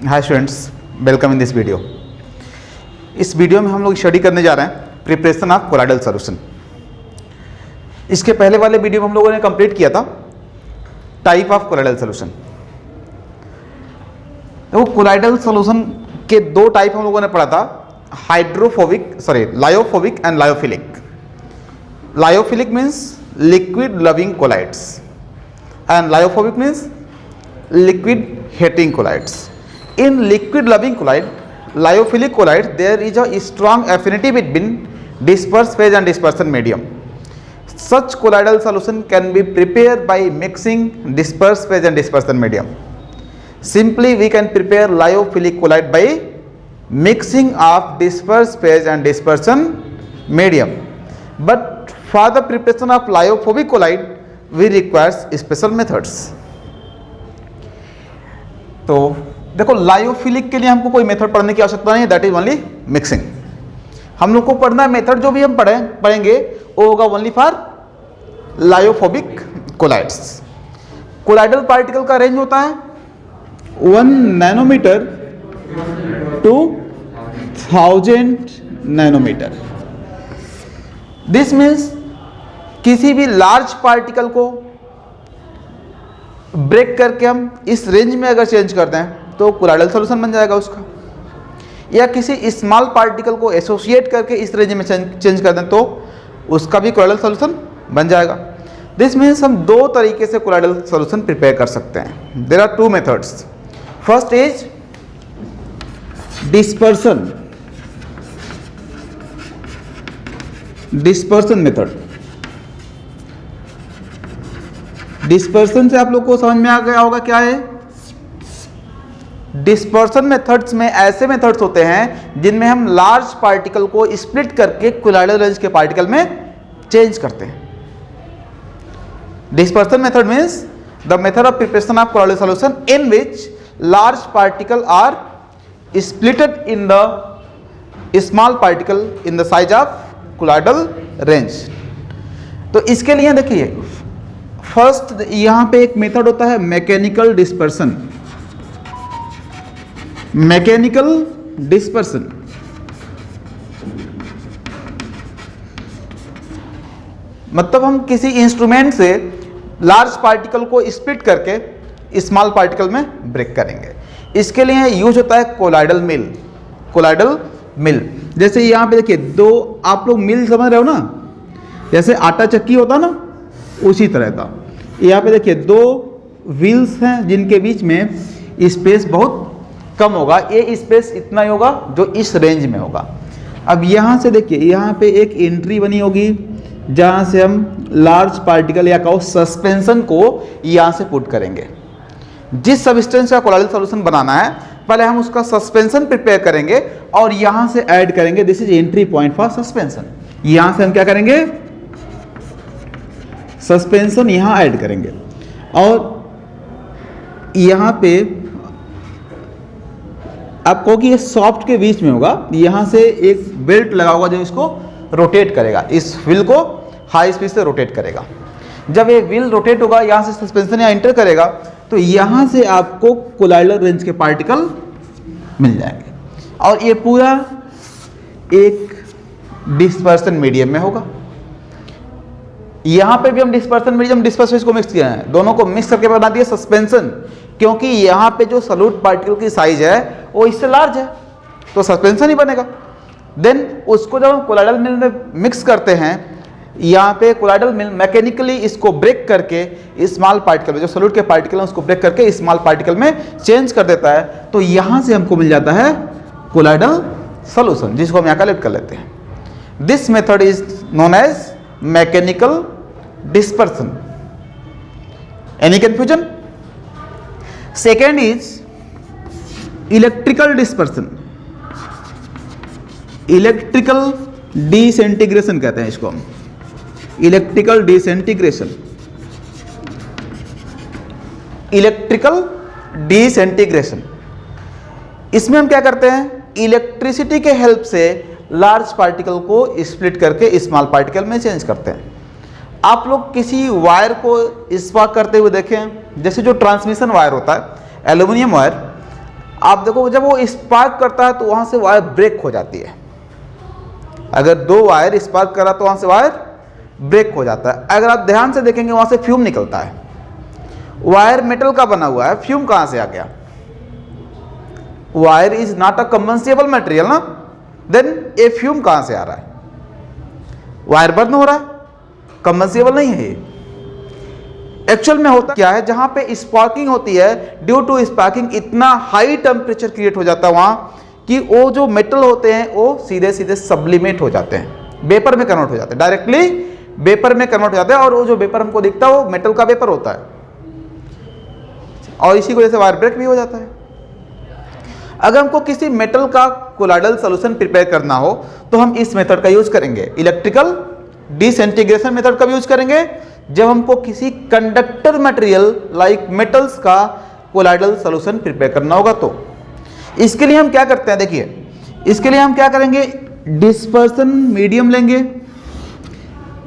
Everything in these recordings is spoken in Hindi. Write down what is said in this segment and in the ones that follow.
Hi students, welcome in this video. इस वीडियो में हम लोग स्टडी करने जा रहे हैं प्रिपरेशन ऑफ कोलाइडल सॉल्यूशन। इसके पहले वाले वीडियो में हम लोगों ने कंप्लीट किया था टाइप ऑफ कोलाइडल सॉल्यूशन। तो कोलाइडल सॉल्यूशन के दो टाइप हम लोगों ने पढ़ा था, lyophobic and lyophilic. Lyophilic means liquid loving colloids and lyophobic means liquid hating colloids. In liquid loving colloid, lyophilic colloid, there is a strong affinity between disperse phase and dispersion medium. Such colloidal solution can be prepared by mixing disperse phase and dispersion medium. Simply we can prepare lyophilic colloid by mixing of disperse phase and dispersion medium. But for the preparation of lyophobic colloid we requires special methods. तो देखो, लायोफिलिक के लिए हमको कोई मेथड पढ़ने की आवश्यकता नहीं है, दैट इज ओनली मिक्सिंग। हम लोग को पढ़ना है मेथड जो भी हम पढ़ेंगे वो होगा only for lyophobic colloids. Colloidal particle का रेंज होता है 1 nanometer to 1000 nanometer. This means किसी भी लार्ज पार्टिकल को ब्रेक करके हम इस रेंज में अगर चेंज कर दें तो कोलाइडल सॉल्यूशन बन जाएगा उसका, या किसी स्मॉल पार्टिकल को एसोसिएट करके इस रेंज में चेंज कर दें तो उसका भी कोलाइडल सॉल्यूशन बन जाएगा। दिस मीन्स हम दो तरीके से कोलाइडल सॉल्यूशन प्रिपेयर कर सकते हैं। There are two methods. First is dispersion method. Dispersion से आप लोग को समझ में आ गया होगा क्या है। डिस्पर्सन मेथड्स में ऐसे मेथड्स होते हैं जिनमें हम लार्ज पार्टिकल को स्प्लिट करके कोलाइडल रेंज के पार्टिकल में चेंज करते हैं। Dispersion method means the method of preparation of colloidal solution in which large particle are splitted in the small particle in the size of colloidal range. तो इसके लिए देखिए, फर्स्ट यहां पे एक मेथड होता है मैकेनिकल डिस्पर्सन। मैकेनिकल डिस्पर्सन मतलब हम किसी इंस्ट्रूमेंट से लार्ज पार्टिकल को स्प्लिट करके स्मॉल पार्टिकल में ब्रेक करेंगे। इसके लिए यूज होता है कोलाइडल मिल। कोलाइडल मिल जैसे यहां पे देखिए दो, आप लोग मिल समझ रहे हो ना, जैसे आटा चक्की होता ना, उसी तरह का। यहाँ पे देखिए दो व्हील्स हैं जिनके बीच में स्पेस बहुत कम होगा, ये स्पेस इतना ही होगा जो इस रेंज में होगा। अब यहाँ से देखिए, यहाँ पे एक एंट्री बनी होगी जहाँ से हम लार्ज पार्टिकल या कहो सस्पेंशन को यहाँ से पुट करेंगे। जिस सब्सटेंस का कोलाइडल सॉल्यूशन बनाना है पहले हम उसका सस्पेंशन प्रिपेयर करेंगे और यहाँ से ऐड करेंगे। This is entry point for suspension. यहाँ से हम क्या करेंगे, सस्पेंशन यहाँ ऐड करेंगे और यहाँ पे आप कहो कि ये सॉफ्ट के बीच में होगा, यहाँ से एक बेल्ट लगा होगा जो इसको रोटेट करेगा, इस व्हील को हाई स्पीड से रोटेट करेगा। जब ये व्हील रोटेट होगा, यहाँ से सस्पेंशन यहाँ एंटर करेगा तो यहाँ से आपको कोलाइडल रेंज के पार्टिकल मिल जाएंगे और ये पूरा एक डिस्पर्सन मीडियम में होगा। यहाँ पे भी हम डिस्पर्सन मीडियम डिस्पर्स फेज को मिक्स किया है, दोनों को मिक्स करके बना दिया सस्पेंशन, क्योंकि यहाँ पे जो सॉल्यूट पार्टिकल की साइज है वो इससे लार्ज है तो सस्पेंशन ही बनेगा। देन उसको जब हम कोलाइडल मिल में मिक्स करते हैं, यहाँ पे कोलाइडल मिल मैकेनिकली इसको ब्रेक करके स्मॉल पार्टिकल में, जो सॉल्यूट के पार्टिकल हैं उसको ब्रेक करके स्मॉल पार्टिकल में चेंज कर देता है, तो यहाँ से हमको मिल जाता है कोलाइडल सॉल्यूशन, जिसको हम यहाँ कैलकुलेट कर लेते हैं। This method is known as mechanical dispersion. Any confusion? Second is electrical dispersion. Electrical disintegration कहते हैं इसको हम, electrical disintegration. Electrical disintegration इसमें हम क्या करते हैं, इलेक्ट्रिसिटी के हेल्प से लार्ज पार्टिकल को स्प्लिट करके स्मॉल पार्टिकल में चेंज करते हैं। आप लोग किसी वायर को स्पार्क करते हुए देखें, जैसे जो ट्रांसमिशन वायर होता है एल्यूमिनियम वायर, आप देखो जब वो स्पार्क करता है तो वहां से वायर ब्रेक हो जाती है। अगर दो वायर स्पार्क करा तो वहां से वायर ब्रेक हो जाता है। अगर आप ध्यान से देखेंगे वहां से फ्यूम निकलता है। वायर मेटल का बना हुआ है, फ्यूम कहां से आ गया? Wire is not a combustible material ना, देन ए फ्यूम कहां से आ रहा है? वायर बर्न हो रहा है, कंबंसेबल नहीं है ये। एक्चुअल में होता क्या है, जहां पे स्पार्किंग होती है, ड्यू टू स्पार्किंग इतना हाई टेम्परेचर क्रिएट हो जाता है वहां कि वो जो मेटल होते हैं वो सीधे सीधे सब्लिमेट हो जाते हैं, वेपर में कन्वर्ट हो जाते हैं, डायरेक्टली वेपर में कन्वर्ट हो जाते हैं। और वो जो वेपर हमको दिखता है वो मेटल का वेपर होता है, और इसी की वजह से वायर ब्रेक भी हो जाता है। अगर हमको किसी मेटल का कोलाइडल सॉल्यूशन प्रिपेयर करना हो तो हम इस मेथड का यूज करेंगे, इलेक्ट्रिकल डिसइंटीग्रेशन मेथड का यूज करेंगे। जब हमको किसी कंडक्टर मटेरियल लाइक मेटल्स का कोलाइडल सॉल्यूशन प्रिपेयर करना होगा तो इसके लिए हम क्या करते हैं, देखिए इसके लिए हम क्या करेंगे, डिस्पर्सन मीडियम लेंगे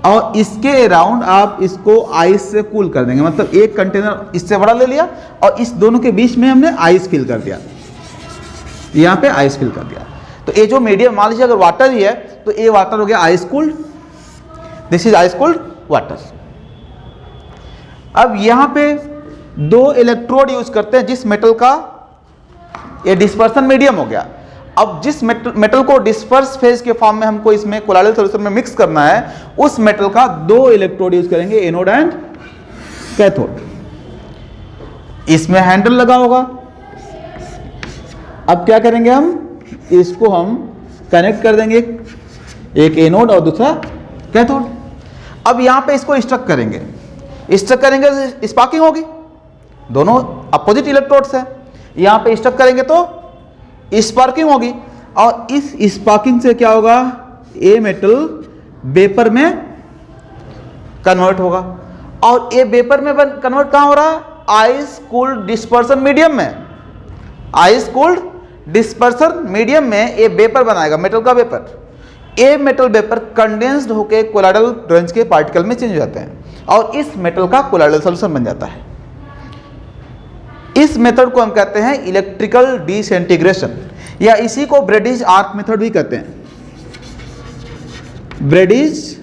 और इसके अराउंड आप इसको आइस से कूल कर देंगे। मतलब एक कंटेनर इससे बड़ा ले लिया और इस दोनों के बीच में हमने आइस फिल कर दिया, यहाँ पे आइस फिल कर दिया। तो ये जो मीडियम, मान लीजिए अगर वाटर ही है तो ये वाटर हो गया ice cooled, this is ice cooled water. अब यहाँ पे दो इलेक्ट्रोड यूज करते हैं जिस मेटल का ये डिस्पर्सन मीडियम हो गया। अब जिस मेटल को डिस्पर्स फेज के फॉर्म में हमको इसमें कोलाइडल सॉल्यूशन में मिक्स करना है, उस मेटल का दो इलेक्ट्रोड यूज करेंगे, एनोड एंड कैथोड। इसमें हैंडल लगा होगा। अब क्या करेंगे, हम इसको हम कनेक्ट कर देंगे, एक एनोड और दूसरा कैथोड। अब यहां पे इसको स्ट्रक करेंगे, स्ट्रक करेंगे स्पार्किंग होगी, दोनों अपोजिट इलेक्ट्रोड्स है। यहां पे स्ट्रक करेंगे तो स्पार्किंग होगी, और इस स्पार्किंग से क्या होगा, ये मेटल वेपर में कन्वर्ट होगा। और ये वेपर में कन्वर्ट कहां हो रहा है, आइस कूल्ड डिस्पर्सन मीडियम में। आइस कूल्ड डिस्पर्सन मीडियम में ये वेपर बनाएगा, मेटल का वेपर। ये मेटल वेपर कंडेंस्ड होकर कोलाइडल रेंज के पार्टिकल में चेंज हो जाते हैं और इस मेटल का कोलाइडल सॉल्यूशन बन जाता है। इस मेथड को हम कहते हैं इलेक्ट्रिकल डिसइंटीग्रेशन, या इसी को ब्रेडिश आर्क मेथड भी कहते हैं। Bredig's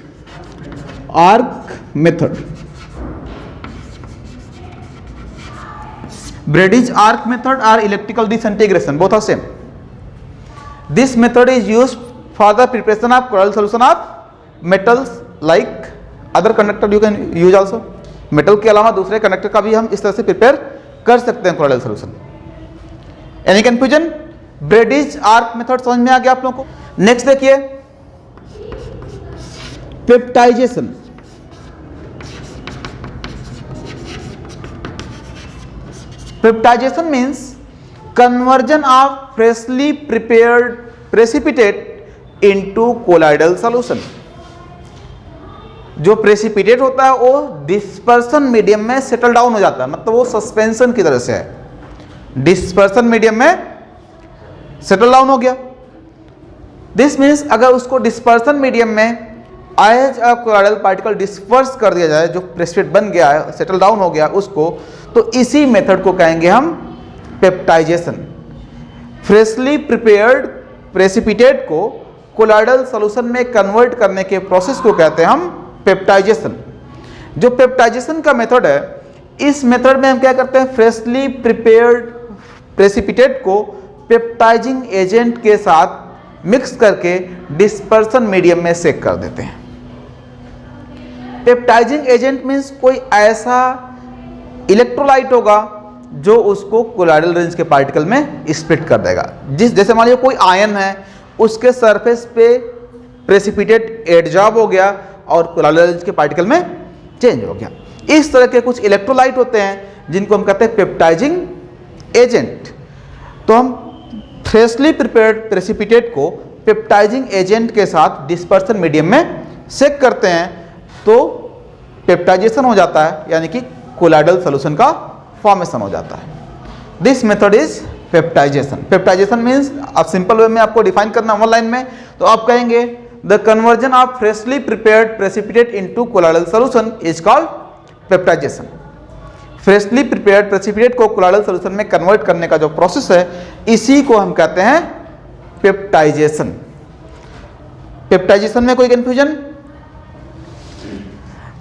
arc method, Brady's arc method or electrical disintegration, both are same. This method is used for the preparation of colloidal solution of metals like other conductor you can use also. Metal के अलावा दूसरे कंडक्टर का भी हम इस तरह से प्रिपेयर कर सकते हैं colloidal solution. Any confusion? Bredig's arc method समझ में आ गया आप लोगों को। नेक्स्ट देखिए peptization. Peptidation means conversion of freshly prepared precipitate into colloidal solution। जो प्रेसिपिटेट होता है वो डिस्पर्सन मीडियम में सेटल डाउन हो जाता है, मतलब वो सस्पेंशन की तरह से है, डिस्पर्सन मीडियम में सेटल डाउन हो गया। दिस मीन्स अगर उसको डिस्पर्सन मीडियम में as a colloidal particle disperse कर दिया जाए, जो प्रेसिपिटेट बन गया है, सेटल डाउन हो गया उसको, तो इसी मेथड को कहेंगे हम पेप्टाइजेशन। फ्रेशली प्रिपेयर्ड प्रेसिपिटेट को कोलाइडल सॉल्यूशन में कन्वर्ट करने के प्रोसेस को कहते हैं हम पेप्टाइजेशन। जो पेप्टाइजेशन का मेथड है, इस मेथड में हम क्या करते हैं, फ्रेशली प्रिपेयर्ड प्रेसिपिटेट को पेप्टाइजिंग एजेंट के साथ मिक्स करके डिस्पर्सन मीडियम में सेक कर देते हैं। पेप्टाइजिंग एजेंट मीन्स कोई ऐसा इलेक्ट्रोलाइट होगा जो उसको कोलाइडल रेंज के पार्टिकल में स्प्लिट कर देगा। जैसे मान लीजिए कोई आयन है, उसके सरफेस पे प्रेसिपिटेट एडजॉर्ब हो गया और कोलाइडल रेंज के पार्टिकल में चेंज हो गया। इस तरह के कुछ इलेक्ट्रोलाइट होते हैं जिनको हम कहते हैं पेप्टाइजिंग एजेंट। तो हम फ्रेशली प्रिपेयर्ड प्रेसिपिटेट को पेप्टाइजिंग एजेंट के साथ डिस्पर्सन मीडियम में सेक करते हैं तो पेप्टाइजेशन हो जाता है, यानी कि कोलाइडल सॉल्यूशन का फॉर्मेशन हो जाता है। This method is peptization. Peptization means आप सिंपल वे में आपको डिफाइन करना वन लाइन में, तो आप कहेंगे the conversion of freshly prepared precipitate into colloidal solution is called peptization. Freshly prepared precipitate को कोलॉइडल सॉल्यूशन में कन्वर्ट करने का जो प्रोसेस है, इसी को हम कहते हैं पेप्टाइजेशन। पेप्टाइजेशन में कोई कंफ्यूजन?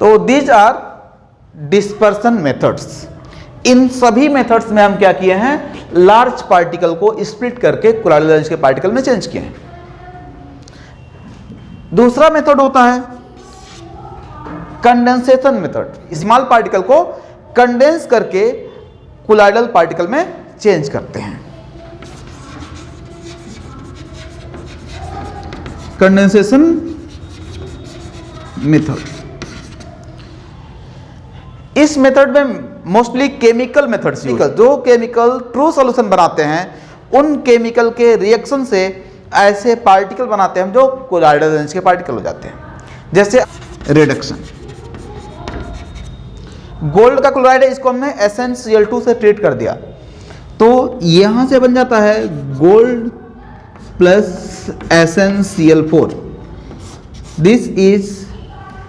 तो दीज आर डिस्पर्सन मेथड्स। इन सभी मेथड्स में हम क्या किए हैं, लार्ज पार्टिकल को स्प्लिट करके कोलॉइडल रेंज के पार्टिकल में चेंज किए हैं। दूसरा मेथड होता है कंडेंसेशन मेथड। स्मॉल पार्टिकल को कंडेंस करके कोलॉइडल पार्टिकल में चेंज करते हैं। कंडेंसेशन मेथड, इस मेथड में मोस्टली केमिकल मेथड्स, जो केमिकल ट्रू सॉल्यूशन बनाते हैं उन केमिकल के रिएक्शन से ऐसे पार्टिकल बनाते हैं जो कोलॉइडल रेंज के पार्टिकल हो जाते हैं। जैसे रिडक्शन, गोल्ड का क्लोराइड है, इसको हमने SnCl2 से ट्रीट कर दिया, तो यहां से बन जाता है gold plus SnCl4। This is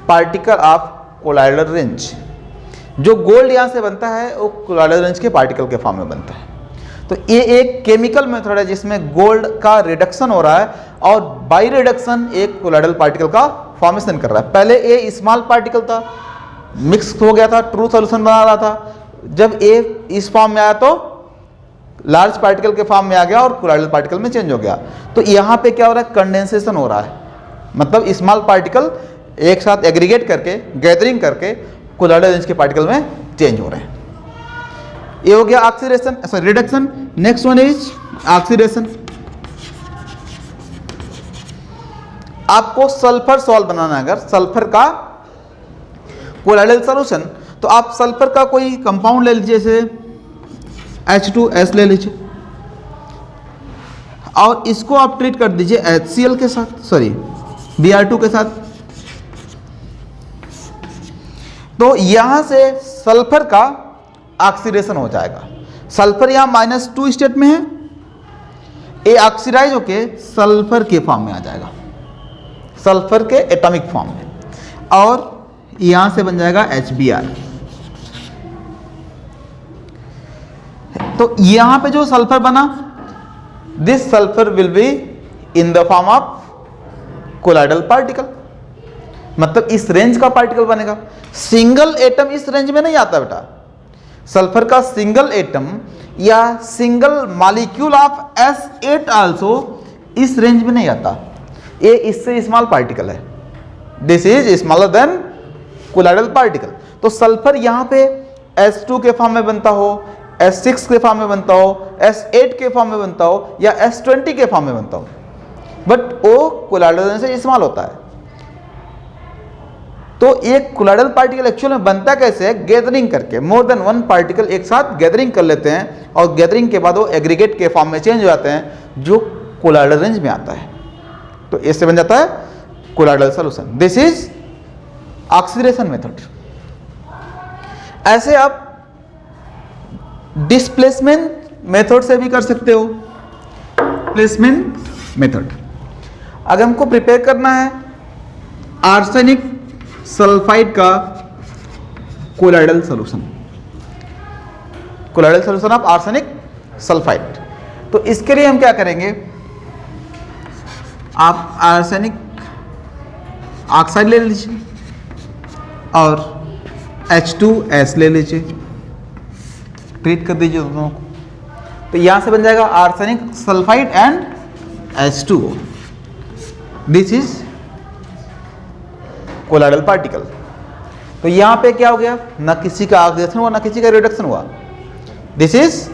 particle of colloidal range. जो गोल्ड यहां से बनता है वो कोलॉइडल रेंज के पार्टिकल के फॉर्म में बनता है। तो ये एक केमिकल मेथड है जिसमें गोल्ड का रिडक्शन हो रहा है और बाई रिडक्शन एक कोलॉइडल पार्टिकल का फॉर्मेशन कर रहा है। पहले ये स्मॉल पार्टिकल था, मिक्स हो गया था, ट्रू सॉल्यूशन बना रहा था। जब ये इस फॉर्म में आया तो लार्ज पार्टिकल के फॉर्म में आ गया और कोलॉइडल पार्टिकल में चेंज हो गया। तो यहाँ पे क्या हो रहा है, कंडेंसेशन हो रहा है, मतलब स्मॉल पार्टिकल एक साथ एग्रीगेट करके गैदरिंग करके कोलॉइडल रेंज के पार्टिकल में चेंज हो रहे हैं। ये हो गया oxidation, sorry reduction. Next one is oxidation. आपको सल्फर सॉल्व बनाना है, अगर सल्फर का कोलॉइडल सॉल्यूशन, तो आप सल्फर का कोई कंपाउंड ले लीजिए, जैसे H2S ले लीजिए और इसको आप ट्रीट कर दीजिए HCl के साथ, सॉरी Br2 के साथ। तो यहां से सल्फर का ऑक्सीडेशन हो जाएगा। सल्फर यहां -2 स्टेट में है, ये ऑक्सीडाइज होके सल्फर के फॉर्म में आ जाएगा, सल्फर के एटॉमिक फॉर्म में, और यहां से बन जाएगा HBr। तो यहां पे जो सल्फर बना, this sulphur will be in the form of colloidal particle, मतलब इस रेंज का पार्टिकल बनेगा। सिंगल एटम इस रेंज में नहीं आता बेटा, सल्फर का सिंगल एटम या single molecule of S8 also इस रेंज में नहीं आता, ये इससे स्मॉल पार्टिकल है। This is smaller than colloidal particle. तो सल्फर यहां पे S2 के फॉर्म में बनता हो, S6 के फॉर्म में बनता हो, S8 के फॉर्म में बनता हो या S20 के फॉर्म में बनता हो, बट वो कोलॉइडल रेंज से स्मॉल होता है। तो एक कोलॉइडल पार्टिकल एक्चुअल में बनता कैसे है, गैदरिंग करके। मोर देन वन पार्टिकल एक साथ गैदरिंग कर लेते हैं और गैदरिंग के बाद वो एग्रीगेट के फॉर्म में चेंज हो जाते हैं, जो कोलॉइडल रेंज में आता है। तो इससे बन जाता है colloidal solution. This is oxidation method. ऐसे आप डिस्प्लेसमेंट मेथड से भी कर सकते हो। डिस्प्लेसमेंट मेथड, अगर हमको प्रिपेयर करना है आर्सेनिक सल्फाइड का colloidal solution, colloidal solution of arsenic sulphide, तो इसके लिए हम क्या करेंगे, आप आर्सेनिक ऑक्साइड ले लीजिए और H2S ले लीजिए, ट्रीट कर दीजिए दोनों को। तो यहां से बन जाएगा arsenic sulphide and H2O। This is colloidal particle. तो यहां पे क्या हो गया, ना किसी का ऑक्सीडेशन हुआ ना किसी का रिडक्शन हुआ। This is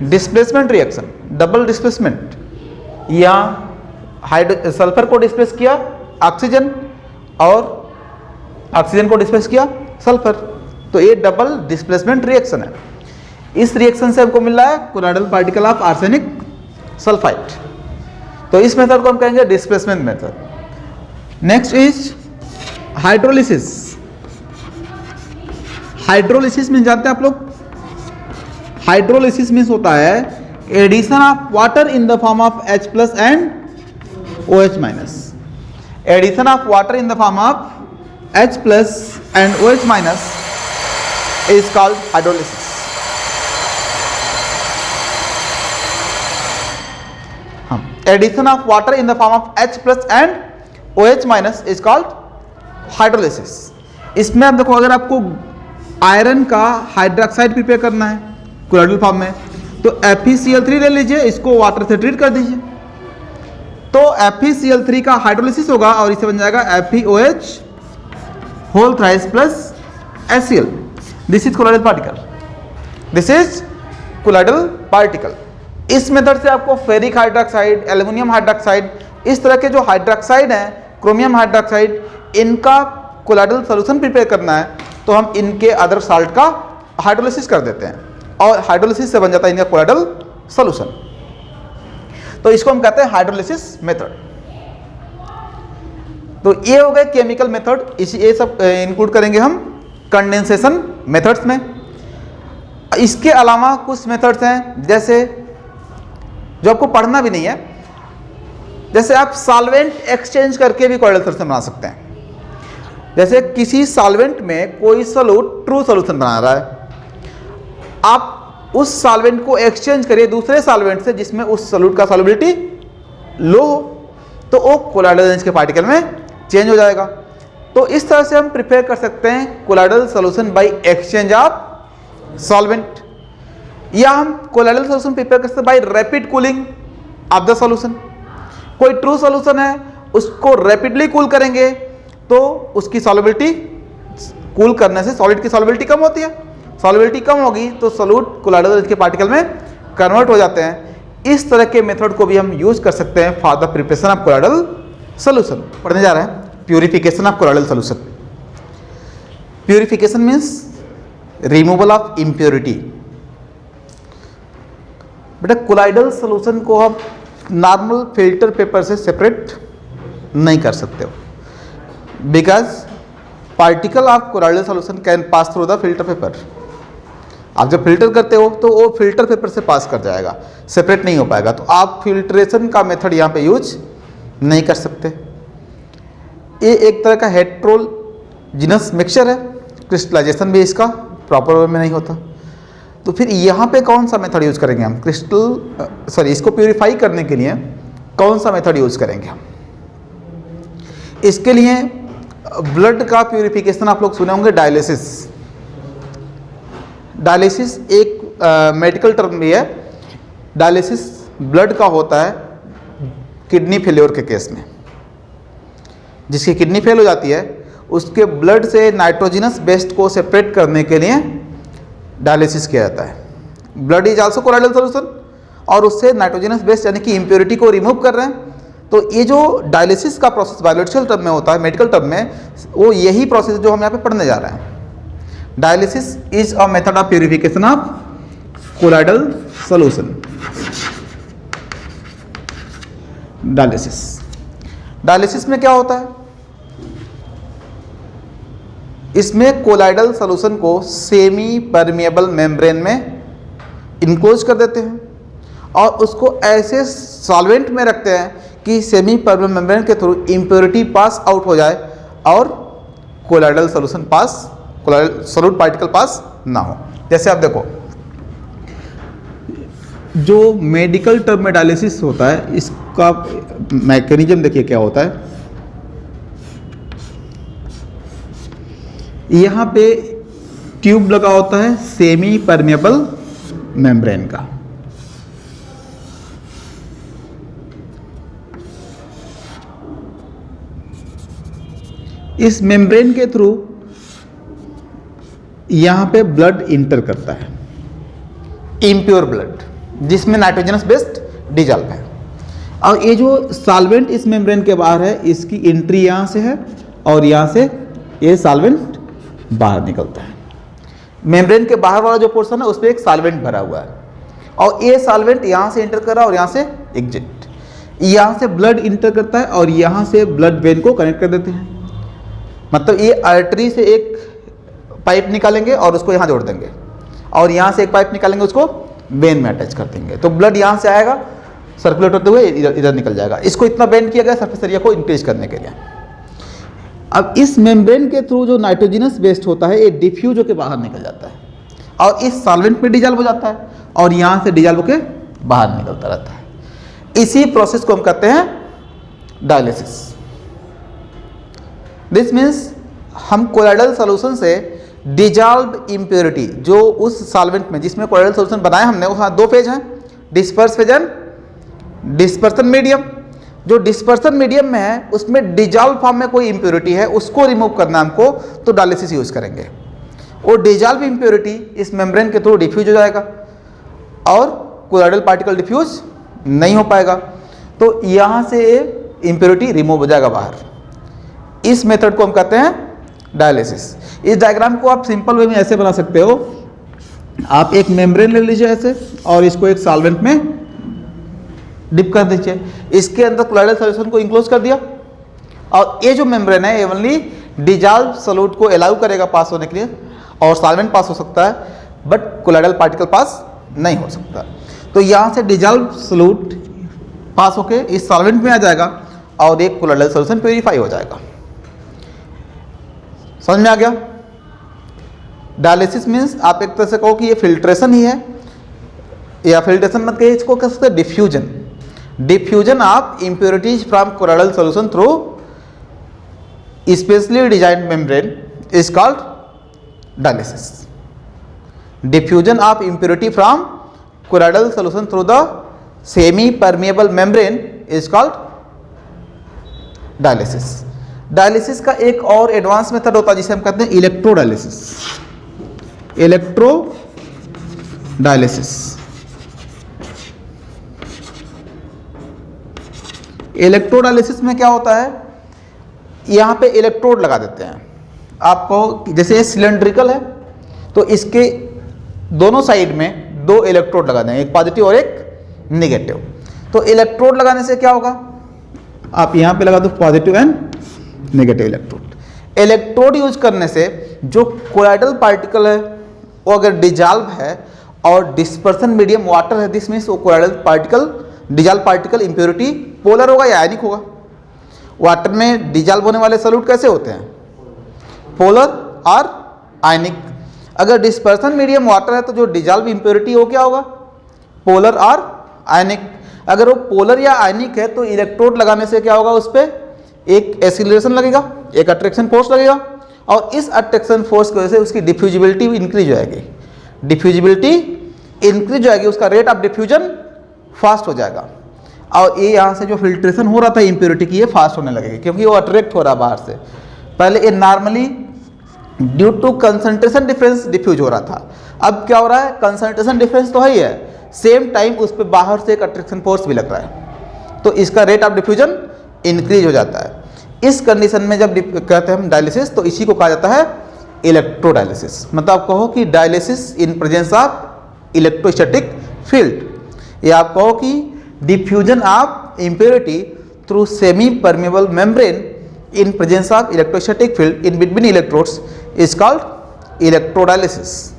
displacement reaction, double displacement. यहां सल्फर को डिस्प्लेस किया ऑक्सीजन और ऑक्सीजन को डिस्प्लेस किया सल्फर, तो ये डबल डिस्प्लेसमेंट रिएक्शन है। इस रिएक्शन से हमको मिल रहा है colloidal particle of arsenic sulphide. तो इस मेथड को हम कहेंगे displacement method. Next is hydrolysis. Hydrolysis mean जानते हैं आप लोग, हाइड्रोलिसिस मीन्स होता है addition of water in the form of H+ and OH-। Addition of water in the form of H+ and OH- is called hydrolysis. Addition of water in the form of H plus and OH minus is called hydrolysis. इसमें आप देखो, अगर आपको आयरन का हाइड्रोक्साइड प्रिपेयर करना है कोलाइडल फॉर्म में, तो FeCl3 ले लीजिए, इसको वाटर से ट्रीट कर दीजिए, तो FeCl3 का हाइड्रोलिसिस होगा और इसे बन जाएगा FeOH whole thrice plus HCl। This is colloidal particle, this is colloidal particle. इस मेथड से आपको फेरिक हाइड्रोक्साइड, एल्युमिनियम हाइड्रोक्साइड, इस तरह के जो हाइड्रोक्साइड हैं, क्रोमियम हाइड्रोक्साइड, इनका कोलाइडल सॉल्यूशन प्रिपेयर करना है, तो हम इनके अदर साल्ट का हाइड्रोलिसिस कर देते हैं और हाइड्रोलिसिस से बन जाता है इनका कोलाइडल सॉल्यूशन। तो इसको हम कहते हैं हाइड्रोलिसिस मेथड। तो ये हो गए केमिकल मेथड, इसी ये सब इंक्लूड करेंगे हम कंडेंसेशन मेथड्स में। इसके अलावा कुछ मेथड्स हैं जैसे जो आपको पढ़ना भी नहीं है, जैसे आप सॉल्वेंट एक्सचेंज करके भी कोलाइडल सॉल्यूशन बना सकते हैं। जैसे किसी सॉल्वेंट में कोई सॉल्यूट ट्रू सॉल्यूशन बना रहा है, आप उस सॉल्वेंट को एक्सचेंज करिए दूसरे सॉल्वेंट से जिसमें उस सॉल्यूट का सॉल्युबिलिटी लो हो, तो वो कोलाइडल रेंज के पार्टिकल में चेंज हो जाएगा। तो इस तरह से हम प्रिपेयर कर सकते हैं colloidal solution by exchange of solvent, या हम कोलाइडल सॉल्यूशन प्रिपेयर कर सकते हैं by rapid cooling of the solution. कोई ट्रू सॉल्यूशन है, उसको रैपिडली कूल करेंगे तो उसकी सॉल्युबिलिटी, कूल करने से सॉलिड की सॉल्युबिलिटी कम होती है, सॉल्युबिलिटी कम होगी तो सॉल्यूट कोलाइडल रेंज के पार्टिकल में कन्वर्ट हो जाते हैं। इस तरह के मेथड को भी हम यूज कर सकते हैं for the preparation of colloidal solution. पढ़ने जा रहे हैं purification of colloidal solution. Purification means removal of impurity. बेटा कोलाइडल सॉल्यूशन को हम नॉर्मल फिल्टर पेपर से सेपरेट नहीं कर सकते हो, because particle of colloidal solution can pass through the filter paper. आप जब फिल्टर करते हो तो वो फिल्टर पेपर से पास कर जाएगा, सेपरेट नहीं हो पाएगा, तो आप फिल्ट्रेशन का मेथड यहाँ पे यूज नहीं कर सकते। ये एक तरह का हेट्रोजिनस मिक्सचर है, क्रिस्टलाइजेशन भी इसका प्रॉपर वे में नहीं होता। तो फिर यहाँ पे कौन सा मेथड यूज करेंगे हम? इसको प्यूरिफाई करने के लिए कौन सा मेथड यूज करेंगे हम? इसके लिए ब्लड का प्यूरिफिकेशन आप लोग सुने होंगे, डायलिसिस। डायलिसिस एक मेडिकल टर्म भी है। डायलिसिस ब्लड का होता है किडनी फेल्योर के केस में। जिसकी किडनी फेल हो जाती है उसके ब्लड से नाइट्रोजिनस वेस्ट को सेपरेट करने के लिए डायलिसिस किया जाता है। Blood is also colloidal solution और उससे नाइट्रोजिनस वेस्ट यानी कि इम्प्योरिटी को रिमूव कर रहे हैं। तो ये जो डायलिसिस का प्रोसेस बायोलॉजिकल टर्म में होता है, मेडिकल टर्म में, वो यही प्रोसेस जो हम यहाँ पे पढ़ने जा रहे हैं। Dialysis is a method of purification of colloidal solution. Dialysis में क्या होता है? इसमें कोलाइडल सॉल्यूशन को सेमी परमिएबल मेम्ब्रेन में इनक्लोज कर देते हैं और उसको ऐसे सॉल्वेंट में रखते हैं कि सेमी परमिएबल मेम्ब्रेन के थ्रू इम्प्योरिटी पास आउट हो जाए और कोलाइडल सॉल्यूशन पास, कोलाइडल सॉल्यूट पार्टिकल पास ना हो। जैसे आप देखो, जो मेडिकल टर्म में डायलिसिस होता है, इसका मैकेनिज्म देखिए क्या होता है। यहाँ पे ट्यूब लगा होता है सेमी परमिएबल मेम्ब्रेन का। इस मेम्ब्रेन के थ्रू यहाँ पे ब्लड इंटर करता है, इम्प्योर ब्लड, जिसमें नाइट्रोजनस बेस्ड डिजॉल्व है। और ये जो सॉल्वेंट इस मेम्ब्रेन के बाहर है, इसकी एंट्री यहाँ से है और यहाँ से ये सॉल्वेंट बाहर निकलता है। मेम्ब्रेन के बाहर वाला जो पोर्शन है उसमें एक सॉल्वेंट भरा हुआ है और ये सॉल्वेंट यहाँ से इंटर कर रहा है और यहाँ से एग्जिट। यहाँ से ब्लड इंटर करता है और यहाँ से ब्लड वेन को कनेक्ट कर देते हैं। मतलब ये आर्टरी से एक पाइप निकालेंगे और उसको यहाँ जोड़ देंगे और यहाँ से एक पाइप निकालेंगे, उसको वेन में अटैच कर देंगे। तो ब्लड यहाँ से आएगा, सर्कुलेट होते हुए इधर निकल जाएगा। इसको इतना बेंड किया गया सरफेस एरिया को इंक्रीज करने के लिए। अब इस मेम्ब्रेन के थ्रू जो नाइट्रोजनस वेस्ट होता है ये डिफ्यूज होकर बाहर निकल जाता है और इस सॉल्वेंट में डिजॉल्व हो जाता है और यहाँ से डिजॉल्व होकर बाहर निकलता रहता है। इसी प्रोसेस को हम कहते हैं डायलिसिस। दिस मीन्स हम कोलाइडल सॉल्यूशन से डिजॉल्व इम्प्योरिटी, जो उस सॉल्वेंट में जिसमें कोलाइडल सॉल्यूशन बनाया हमने, वहाँ दो फेज हैं, disperse phase and dispersion medium. जो डिस्पर्सन मीडियम में है उसमें डिजॉल्व फॉर्म में कोई इम्प्योरिटी है, उसको रिमूव करना हमको, तो डायलिसिस यूज करेंगे। वो डिजॉल्व इम्प्योरिटी इस मेम्ब्रेन के थ्रू डिफ्यूज हो जाएगा और कोलाइडल पार्टिकल डिफ्यूज नहीं हो पाएगा, तो यहाँ से इम्प्योरिटी रिमूव हो जाएगा बाहर। इस मेथड को हम कहते हैं डायलिसिस। इस डायग्राम को आप सिंपल वे में ऐसे बना सकते हो, आप एक मेम्ब्रेन ले लीजिए ऐसे और इसको एक सॉल्वेंट में डिप कर दीजिए, इसके अंदर कोलाइडल सॉल्यूशन को इंक्लोज कर दिया और ये जो मेम्ब्रेन है ये ओनली डिजॉल्व सॉल्यूट को अलाउ करेगा पास होने के लिए, और सॉल्वेंट पास हो सकता है बट कोलाइडल पार्टिकल पास नहीं हो सकता। तो यहाँ से डिजॉल्व सॉल्यूट पास होके इस सॉल्वेंट में आ जाएगा और एक कोलाइडल सॉल्यूशन प्यूरिफाई हो जाएगा। समझ में आ गया? डायलिसिस मीन्स आप एक तरह से कहो कि ये फिल्ट्रेशन ही है, या फिल्ट्रेशन मत कहिए, इसको कह सकते हैं diffusion. Diffusion of impurities from colloidal solution through specially designed membrane is called dialysis. Diffusion of impurity from colloidal solution through the semi-permeable membrane is called dialysis. Dialysis का एक और एडवांस मेथड होता है जिसे हम कहते हैं इलेक्ट्रोडायलिसिस। इलेक्ट्रोडायलिसिस, इलेक्ट्रोडायलिसिस में क्या होता है, यहाँ पे इलेक्ट्रोड लगा देते हैं। आपको जैसे ये सिलेंड्रिकल है तो इसके दोनों साइड में दो इलेक्ट्रोड लगा देंगे, एक पॉजिटिव और एक नेगेटिव। तो इलेक्ट्रोड लगाने से क्या होगा, आप यहाँ पे लगा दो positive and negative electrode. Electrode use करने से जो कोलाइडल पार्टिकल है वो अगर डिजॉल्व है और डिस्पर्सन मीडियम वाटर है, दिस मीन्स वो colloidal particle, dissolve particle impurity polar होगा या आयनिक होगा। वाटर में डिजॉल्व होने वाले सॉल्यूट कैसे होते हैं, पोलर और आयनिक। अगर डिस्पर्सन मीडियम वाटर है तो जो डिजॉल्व इम्प्योरिटी हो क्या होगा, पोलर और आयनिक। अगर वो पोलर या आयनिक है तो इलेक्ट्रोड लगाने से क्या होगा, उस पर एक एक्सीलरेशन लगेगा, एक अट्रैक्शन फोर्स लगेगा और इस अट्रैक्शन फोर्स की वजह से उसकी डिफ्यूजिबिलिटी इंक्रीज हो जाएगी। डिफ्यूजिबिलिटी इंक्रीज हो जाएगी, उसका रेट ऑफ डिफ्यूजन फास्ट हो जाएगा और ये यहाँ से जो फिल्ट्रेशन हो रहा था इम्प्योरिटी की, ये फास्ट होने लगेगी क्योंकि वो अट्रैक्ट हो रहा है बाहर से। पहले ये normally due to concentration difference diffuse हो रहा था, अब क्या हो रहा है, कंसंट्रेशन डिफरेंस तो है ही है, सेम टाइम उस पर बाहर से एक अट्रैक्शन फोर्स भी लग रहा है, तो इसका रेट ऑफ डिफ्यूजन इंक्रीज हो जाता है। इस कंडीशन में जब कहते हैं हम डायलिसिस, तो इसी को कहा जाता है इलेक्ट्रोडायलिसिस। मतलब आप कहो कि dialysis in presence of electrostatic field, या आप कहो कि diffusion of impurity through semi permeable membrane in presence of electrostatic field in between electrodes is called electrodialysis.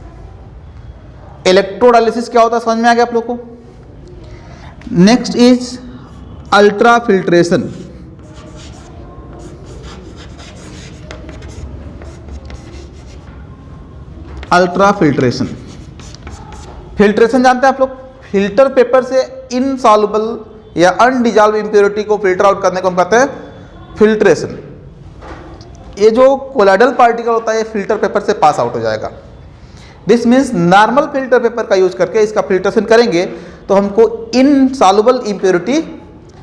Electrodialysis क्या होता है समझ में आ गया आप लोग को? Next is ultra filtration. Ultra filtration, filtration जानते हैं आप लोग, फिल्टर पेपर से इनसॉल्युबल या अनडिजॉल्व इम्प्योरिटी को फिल्टर आउट करने को हम कहते हैं फिल्ट्रेशन। ये जो कोलाइडल पार्टिकल होता है ये फिल्टर पेपर से पास आउट हो जाएगा। This means normal filter paper का यूज करके इसका फिल्ट्रेशन करेंगे तो हमको इनसॉल्युबल इम्प्योरिटी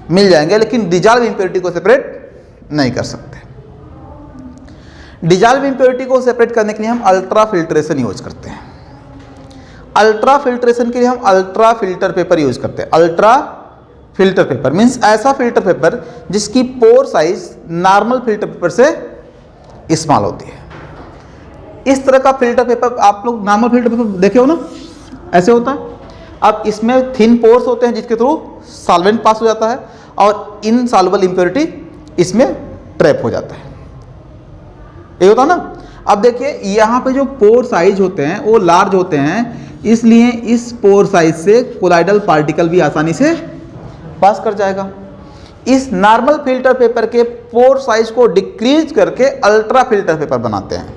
मिल जाएंगे, लेकिन डिजॉल्व इम्प्योरिटी को सेपरेट नहीं कर सकते। डिजॉल्व इम्प्योरिटी को सेपरेट करने के लिए हम अल्ट्रा फिल्ट्रेशन यूज करते हैं। अल्ट्रा फिल्ट्रेशन के लिए हम अल्ट्रा फिल्टर पेपर यूज करते हैं। अल्ट्रा फिल्टर पेपर मीन्स ऐसा फिल्टर पेपर जिसकी pore size normal filter paper से स्मॉल होती है। इस तरह का फिल्टर पेपर आप लोग नॉर्मल फिल्टर पेपर देखे हो ना, ऐसे होता है। अब इसमें थिन पोर्स होते हैं जिसके थ्रू सॉल्वेंट पास हो जाता है और इनसॉल्युबल इम्प्योरिटी इसमें ट्रैप हो जाता है, ये होता है ना। अब देखिए यहाँ पे जो पोर साइज होते हैं वो लार्ज होते हैं, इसलिए इस पोर साइज से कोलाइडल पार्टिकल भी आसानी से पास कर जाएगा। इस नॉर्मल फिल्टर पेपर के पोर साइज को डिक्रीज करके अल्ट्रा फिल्टर पेपर बनाते हैं।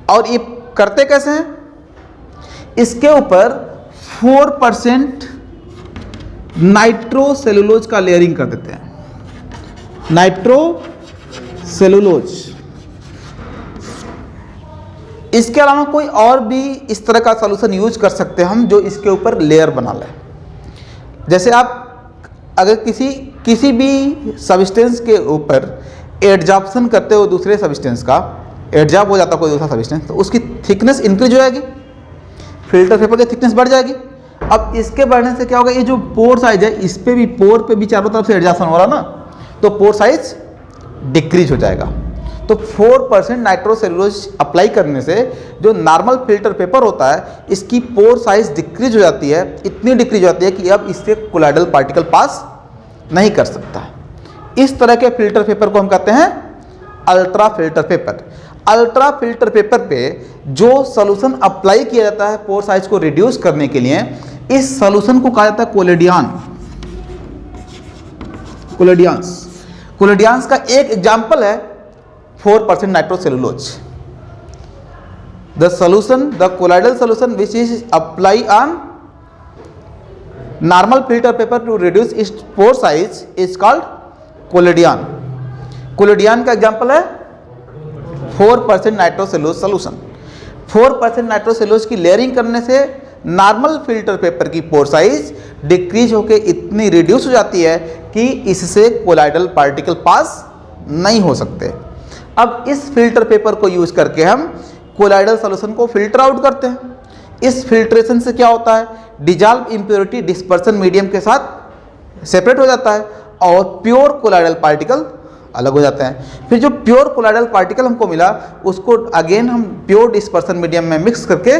और ये करते कैसे हैं, इसके ऊपर 4% नाइट्रोसेलुलोज का लेयरिंग कर देते हैं। नाइट्रोसेलुलोज, इसके अलावा कोई और भी इस तरह का सॉल्यूशन यूज कर सकते हैं हम जो इसके ऊपर लेयर बना लें। जैसे आप अगर किसी भी सब्सटेंस के ऊपर एडजॉर्प्शन करते हो दूसरे सब्सटेंस का, एडजॉर्ब हो जाता कोई दूसरा सब्सटेंस, तो उसकी थिकनेस इंक्रीज हो जाएगी, फिल्टर पेपर की थिकनेस बढ़ जाएगी। अब इसके बढ़ने से क्या होगा, ये जो पोर साइज है इस पे भी, पोर पे भी चारों तरफ से एडजॉर्प्शन हो रहा ना, तो पोर साइज डिक्रीज हो जाएगा। तो 4% नाइट्रोसेलुलोज अप्लाई करने से जो नॉर्मल फिल्टर पेपर होता है इसकी पोर साइज डिक्रीज हो जाती है, इतनी डिक्रीज हो जाती है कि अब इससे कोलाइडल पार्टिकल पास नहीं कर सकता। इस तरह के फिल्टर पेपर को हम कहते हैं ultra filter paper. Ultra filter paper पे जो सॉल्यूशन अप्लाई किया जाता है पोर साइज को रिड्यूस करने के लिए, इस सॉल्यूशन को कहा जाता है कोलेडियन। कोलेडियंस का एक एग्जांपल है 4% nitrocellulose. the colloidal solution which is apply on normal filter paper to reduce its pore size is called कोलेडियन। कोलेडियन का एग्जांपल है 4% नाइट्रोसेलुलोज सॉल्यूशन। 4% नाइट्रोसेलुलोज की लेयरिंग करने से नॉर्मल फिल्टर पेपर की पोर साइज डिक्रीज होकर इतनी रिड्यूस हो जाती है कि इससे कोलाइडल पार्टिकल पास नहीं हो सकते। अब इस फिल्टर पेपर को यूज करके हम कोलाइडल सॉल्यूशन को फिल्टर आउट करते हैं। इस फिल्ट्रेशन से क्या होता है, डिजॉल्व इम्प्योरिटी डिस्पर्सन मीडियम के साथ सेपरेट हो जाता है और प्योर कोलाइडल पार्टिकल अलग हो जाते हैं। फिर जो प्योर कोलाइडल पार्टिकल हमको मिला उसको अगेन हम प्योर डिस्पर्सन मीडियम में मिक्स करके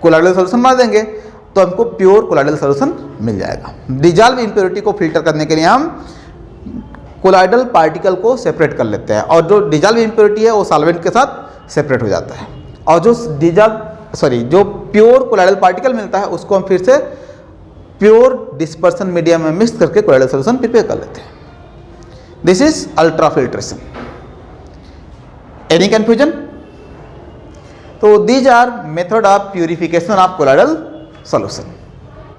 कोलाइडल सॉल्यूशन बना देंगे तो हमको प्योर कोलाइडल सॉल्यूशन मिल जाएगा। डिजॉल्व इम्प्योरिटी को फिल्टर करने के लिए हम कोलाइडल पार्टिकल को सेपरेट कर लेते हैं और जो डिजॉल्व इम्प्योरिटी है वो सॉल्वेंट के साथ सेपरेट हो जाता है और जो प्योर कोलाइडल पार्टिकल मिलता है उसको हम फिर से प्योर डिस्पर्सन मीडियम में मिक्स करके कोलाइडल सॉल्यूशन प्रिपेयर कर लेते हैं। This is ultra filtration. Any confusion? तो these are method of purification of colloidal solution.